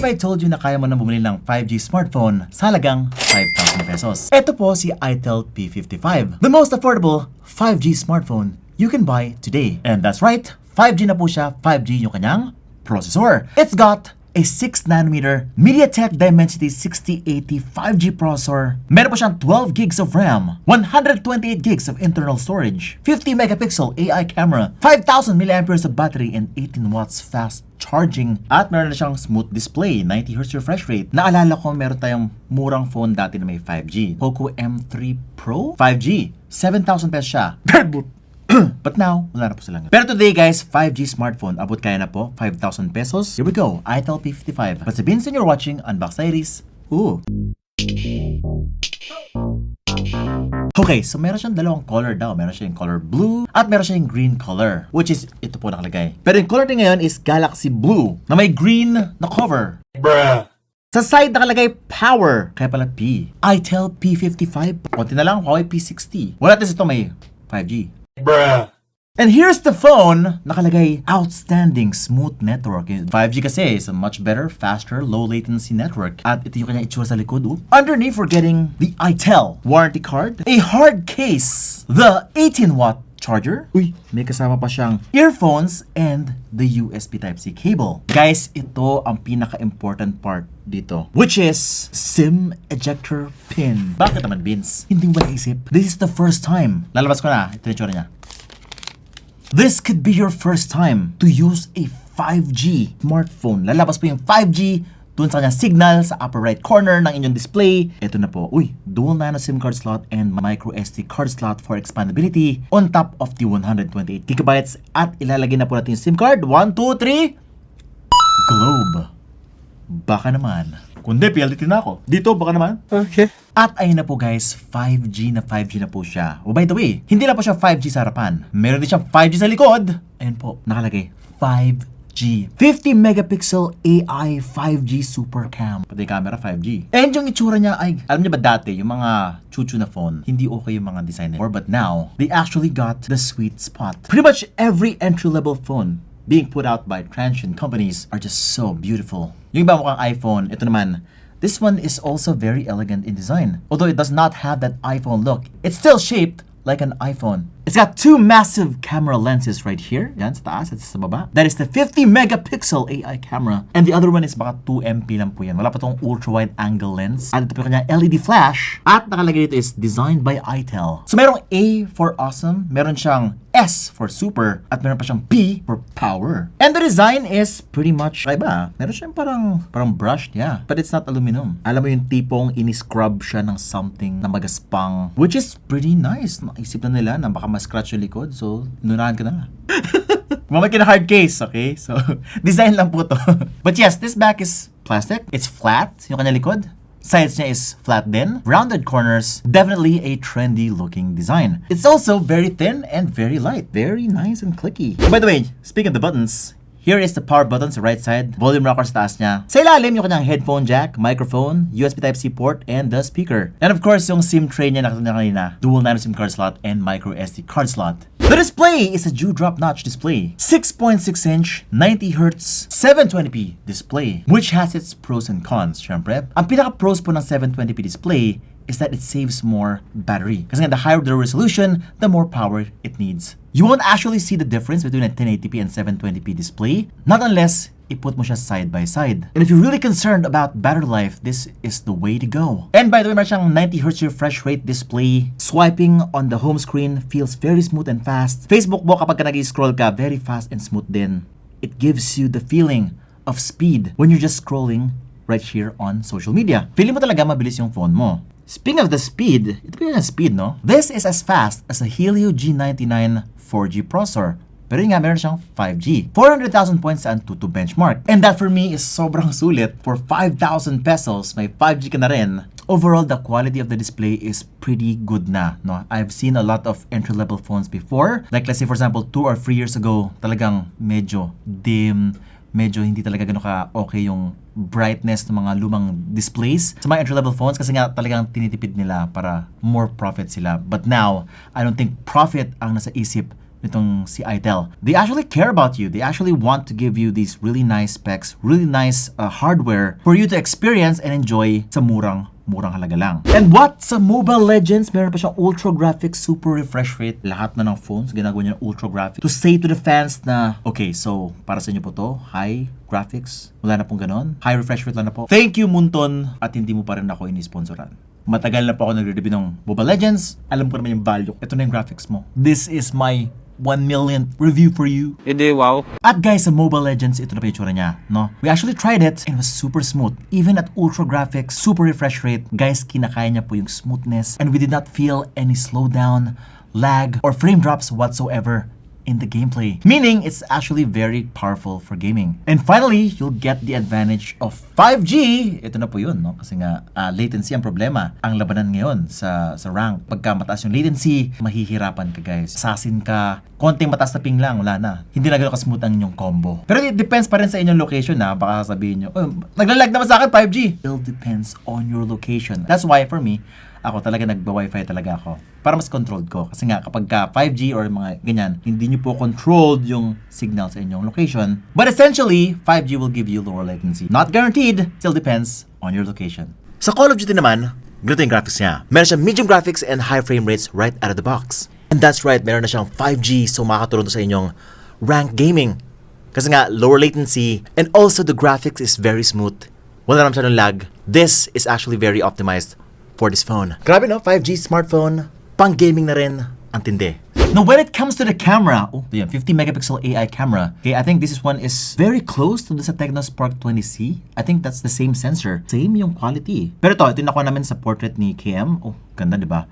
What if I told you na kaya mo na bumili ng 5G smartphone sa halagang 5,000 pesos? Ito po si itel P55, the most affordable 5G smartphone you can buy today. And that's right, 5G na po siya, 5G yung kanyang processor. It's got a 6nm MediaTek Dimensity 6080 5G processor. Meron po siyang 12 gigs of RAM, 128 gigs of internal storage, 50 megapixel AI camera, 5,000 mAh of battery, and 18 watts fast charging. At meron na siyang smooth display, 90Hz refresh rate. Naalala ko meron tayong murang phone dati na may 5G. Poco M3 Pro 5G. 7,000 pesos siya. But now, wala na po silang. Pero today guys, 5G smartphone, abot kaya na po, 5,000 pesos. Here we go, itel P55. But sabihin sa inyo watching Unbox Diaries. Ooh. Okay, so meron siyang dalawang color daw. Meron siyang color blue at meron siyang green color, which is ito po nakalagay. Pero yung color din ngayon is Galaxy Blue na may green na cover. Bruh. Sa side nakalagay power, kaya pala P. itel P55. Konti na lang, Huawei P60. Wala natin ito may 5G. Bruh. And here's the phone. Nakalagay outstanding smooth network. 5G kasi is a much better, faster, low latency network. At ito yung kanyang itsura sa likod. Underneath, we're getting the itel warranty card, a hard case, the 18-watt charger. Uy, may kasama pa siyang earphones and the USB Type-C cable. Guys, ito ang pinaka-important part dito, which is SIM ejector pin. Bakit naman, Vince? Hindi mo ba naisip? This is the first time. Lalabas ko na. Ito yung itsura niya. This could be your first time to use a 5G smartphone. Lalabas po yung 5G dun sa kanyang signal sa upper right corner ng inyong display. Ito na po. Uy, dual nano SIM card slot and micro SD card slot for expandability on top of the 128 gigabytes. At ilalagay na po natin yung SIM card. 1, 2, 3. Globe. Baka naman. Kundi, PLDT na ako. Dito, baka naman. Okay. At ayun na po guys, 5G na po siya. Oh, by the way, hindi na po siya 5G sa harapan. Meron din siyang 5G sa likod. Ayun po, nakalagay 5G. 50 megapixel AI 5G super cam. Pati camera 5G. And yung itsura niya ay, alam niyo ba dati, yung mga chuchu na phone, hindi okay yung mga design nila. But now, they actually got the sweet spot. Pretty much every entry-level phone being put out by transient companies are just so beautiful. Yung iba mukhang iPhone, ito naman, this one is also very elegant in design. Although it does not have that iPhone look, it's still shaped like an iPhone. It's got two massive camera lenses right here. Yan, sa taas at sa baba. That is the 50 megapixel AI camera. And the other one is baka 2MP lang po yan. Wala pa tong ultra-wide angle lens. At ito po kanya LED flash. At nakalagay dito is designed by itel. So merong A for awesome. Meron siyang S for super. At meron pa siyang P for power. And the design is pretty much kakaiba. Meron siyang parang brushed, yeah. But it's not aluminum. Alam mo yung tipong ini-scrub siya ng something na magaspang. Which is pretty nice. Naisip na nila na baka ma-scratch yung likod. So, nunahan ka na. Mamay ka na hard case, okay? So, design lang po to. But yes, this back is plastic. It's flat, yung kanya likod. Sides niya is flat din. Rounded corners. Definitely a trendy looking design. It's also very thin and very light. Very nice and clicky. By the way, speaking of the buttons, here is the power button sa right side, volume rocker sa taas niya. Sa ilalim, yung kanyang headphone jack, microphone, USB Type-C port, and the speaker. And of course, yung SIM tray niya nakita niya kanina, dual nano SIM card slot and micro SD card slot. The display is a dewdrop notch display. 6.6-inch, 90Hz, 720p display, which has its pros and cons, syempre. Ang pinaka-pros po ng 720p display is that it saves more battery. Kasi nga, the higher the resolution, the more power it needs. You won't actually see the difference between a 1080p and 720p display, not unless i-put mo siya side by side. And if you're really concerned about battery life, this is the way to go. And by the way, meron siyang 90Hz refresh rate display. Swiping on the home screen feels very smooth and fast. Facebook mo kapag nag-scroll ka, very fast and smooth din. It gives you the feeling of speed when you're just scrolling right here on social media. Feeling mo talaga mabilis yung phone mo. Speaking of the speed, ito pa yung speed, no? This is as fast as a Helio G99 4G processor. Pero yun nga, meron siyang 5G. 400,000 points sa Antutu benchmark. And that for me is sobrang sulit. For 5,000 pesos, may 5G ka na rin. Overall, the quality of the display is pretty good na, no? I've seen a lot of entry-level phones before. Like let's say for example, 2 or 3 years ago, talagang medyo dim, medyo hindi talaga gano'n ka okay yung brightness ng mga lumang displays sa mga entry-level phones kasi nga talagang tinitipid nila para more profit sila. But now, I don't think profit ang nasa isip nitong si itel. They actually care about you. They actually want to give you these really nice specs, really nice hardware for you to experience and enjoy sa murang halaga lang. And what? Sa Mobile Legends, meron pa siyang ultra graphics, super refresh rate. Lahat na ng phones, ginagawa niya ng ultra graphics. To say to the fans na, okay, so, para sa inyo po to, high graphics, wala na pong ganon. High refresh rate lang na po. Thank you, Munton, at hindi mo pa rin ako ini-sponsoran. Matagal na po ako nagre-review ng Mobile Legends. Alam ko naman yung value. Ito na yung graphics mo. This is my 1 million review for you. Hindi, wow. At guys, sa Mobile Legends, ito na pa yung tsura niya, no? We actually tried it and it was super smooth. Even at ultra graphics, super refresh rate, guys, kinakaya niya po yung smoothness and we did not feel any slowdown, lag, or frame drops whatsoever in the gameplay. Meaning, it's actually very powerful for gaming. And finally, you'll get the advantage of 5G. Ito na po yun, no? Kasi nga, latency ang problema. Ang labanan ngayon sa rank. Pagka mataas yung latency, mahihirapan ka guys. Assassin ka, konting mataas na ping lang, wala na. Hindi na gano'n ka-smooth ang inyong combo. Pero it depends pa rin sa inyong location na. Baka sabihin nyo, oh, naglalag naman sa akin 5G. It depends on your location. That's why for me, ako talaga nagba-wifi talaga ako. Para mas controlled ko. Kasi nga kapag ka 5G or mga ganyan, hindi nyo po controlled yung signal sa inyong location. But essentially, 5G will give you lower latency. Not guaranteed, still depends on your location. Sa Call of Duty naman, ganito yung graphics niya. Meron siyang medium graphics and high frame rates right out of the box. And that's right, meron na siyang 5G so makakatulong to sa inyong rank gaming. Kasi nga, lower latency and also the graphics is very smooth. Wala naman siya ng lag. This is actually very optimized for this phone. Grabe no, 5G smartphone, pang gaming na rin, ang tindi. Now when it comes to the camera, 50 megapixel AI camera. Okay, I think this one is very close to the sa Tecno Spark 20C. I think that's the same sensor. Same yung quality. Pero ito nakuha namin sa portrait ni KM. Oh, ganda diba?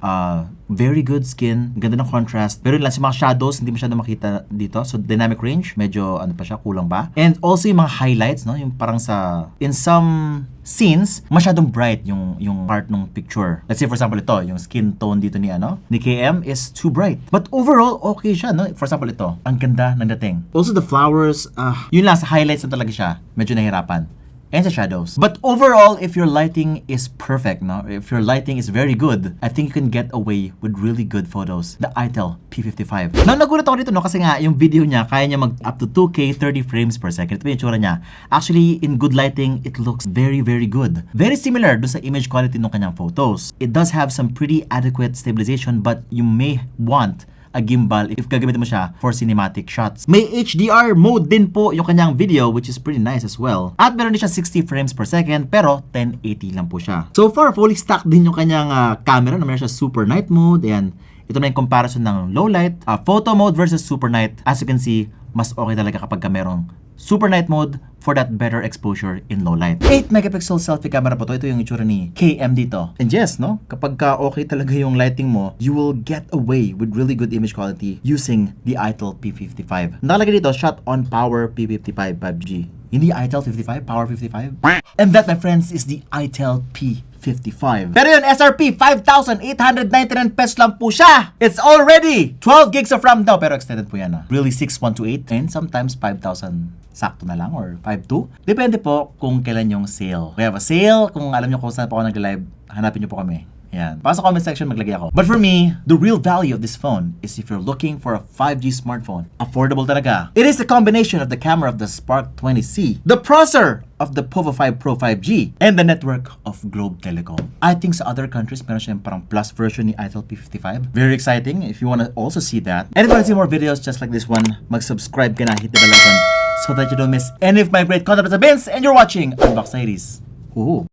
Very good skin, ganda ng contrast. Pero yun lang, si mga shadows, hindi masyado makita dito. So dynamic range, medyo ano pa siya, kulang ba? And also yung mga highlights, no? Yung parang sa, in some scenes, masyadong bright yung part ng picture. Let's say for example ito, yung skin tone dito ni KM is too bright. But overall, okay siya, no? For example ito, ang ganda ng dating. Also the flowers, yun lang, sa highlights na talaga siya, medyo nahirapan. And sa shadows. But overall, if your lighting is perfect, no? If your lighting is very good, I think you can get away with really good photos. The itel P55. Now, nagulat ako dito, no? Kasi nga, yung video niya, kaya niya mag up to 2K 30 frames per second. Ito yung tsura niya. Actually, in good lighting, it looks very, very good. Very similar do sa image quality ng kanyang photos. It does have some pretty adequate stabilization, but you may want a gimbal if gagamitin mo siya for cinematic shots. May HDR mode din po yung kanyang video, which is pretty nice as well. At meron din siya 60 frames per second pero 1080 lang po siya. So far, fully stocked din yung kanyang camera na meron siya super night mode. And ito na yung comparison ng low light, photo mode versus super night. As you can see, mas okay talaga kapag merong super night mode for that better exposure in low light. 8 megapixel selfie camera po to. Ito yung itsura ni KM dito. And yes, no? Kapag okay talaga yung lighting mo, you will get away with really good image quality using the itel P55. Nakalagay dito, shot on power P55 5G. Hindi itel 55, power 55. And that, my friends, is the itel P55. Pero yun, SRP, 5,899 pesos lang po siya. It's already 12 gigs of RAM daw, pero extended po yan. Really 6,128 and sometimes 5,000 sakto na lang or 5,2. Depende po kung kailan yung sale. We have a sale. Kung alam nyo kung saan po ako nag-live, hanapin nyo po kami. Yan. Para sa comment section, maglagay ako. But for me, the real value of this phone is if you're looking for a 5G smartphone, affordable talaga. It is the combination of the camera of the Spark 20C, the processor of the P55 Pro 5G, and the network of Globe Telecom. I think sa other countries, meron siya yung parang plus version ni itel P55. Very exciting if you want to also see that. And if you want to see more videos just like this one, mag-subscribe ka na, hit the bell icon so that you don't miss any of my great content. It's Vince, and you're watching Unbox 80s. Ooh.